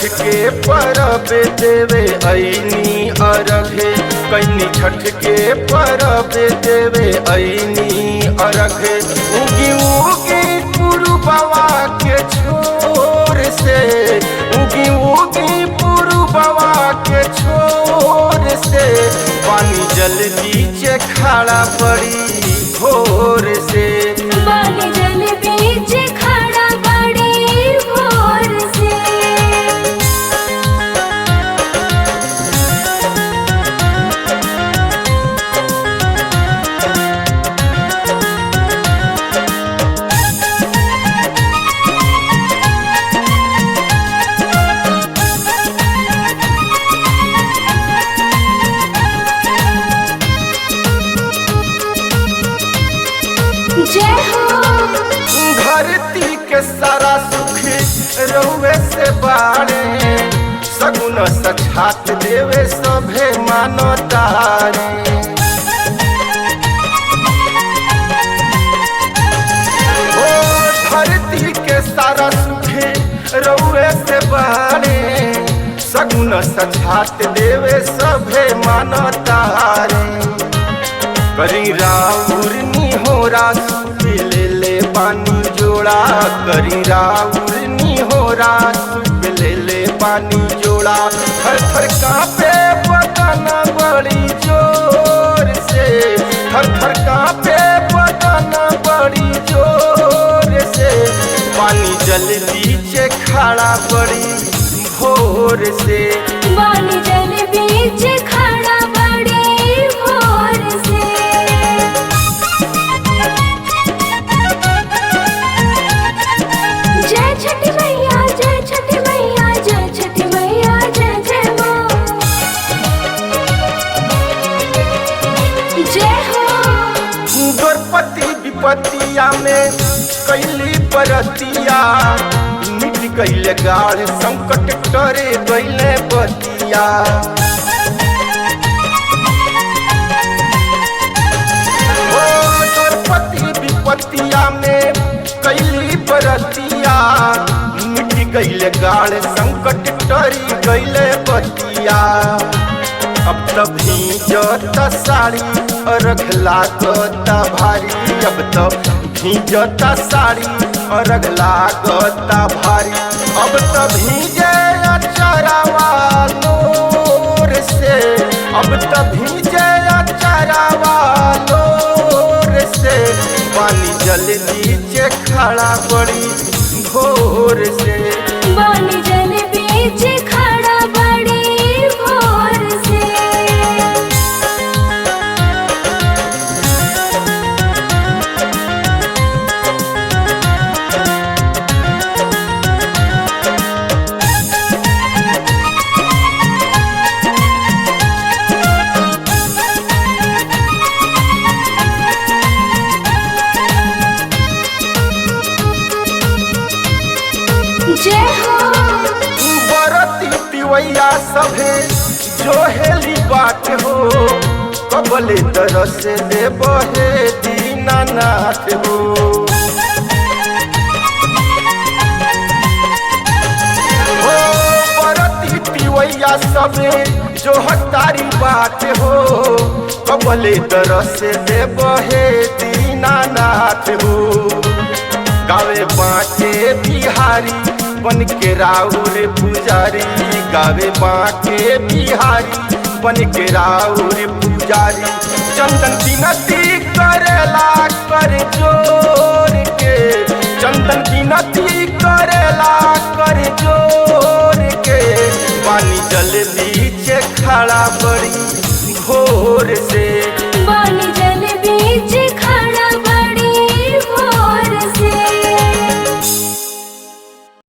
के परब देवे ऐनी अरघे, कैनी छठ के परब देवे ऐनी अरघे। उगी उगी पुरुबवा के छोर से, उगी उगी पुरुबवा के छोर से, पानी जल बीचे खड़ा पड़ी भोर से, पानी जल बीच खड़ा बड़ी भोर से। जय हो धरती के सारा सुख रउए से बाड़े, सगुन सछात देवे सभे मानो तारे। ओ धरती के सारा सुख रउए से बाड़े, सगुन सछात देवे सभे मानो तारे। करी राउर निहोरा ले ले पानी जोड़ा, करी राउर निहोरा ले ले पानी जोड़ा। थर थर कांपे बदन बड़ी जोर से, थर थर कांपे बदन बड़ी जोर से, पानी जल बीचे खड़ा बड़ी भोर से, पानी जल बीच खड़ा बड़ी भोर से। जय छठी मैया, जय छठी मैया, जय छठी मैया, जय जय माँ। जय हो द्रौपदी विपतिया में कैली बरतिया, मिट गईले गाढ़ संकट टरे गईले बतिया। ओ द्रौपदी विपतिया में कैली बरतिया, मिट गईले गाढ़ संकट टरी गईले बतिया। अब तब भीजता साड़ी अर्घ लागता भारी, अब तब भीजता साड़ी अर्घ लागता भारी। अब तब भीजे अचरावा लोर से, अब तब भीजे अचरावा लोर से, पानी जल नीचे खड़ा बड़ी भोर से, पानी जल बीच खड़ा बड़ी भोर से। जय हो बरती पिवैया सभे जो हेली बाट हो, कबले तरस दे बहे दीनानाथ हो। ओ बरती पिवैया सभे जो हतारी बाट हो, कबले तरस दे बहे दीनानाथ हो। गावे बाटे बिहारी बन के राउर पुजारी, गावे बाटे बिहारी बन के राउर पुजारी। चंदन विनती करेला कर जोर के, चंदन विनती करेला कर जोर के, पानी जल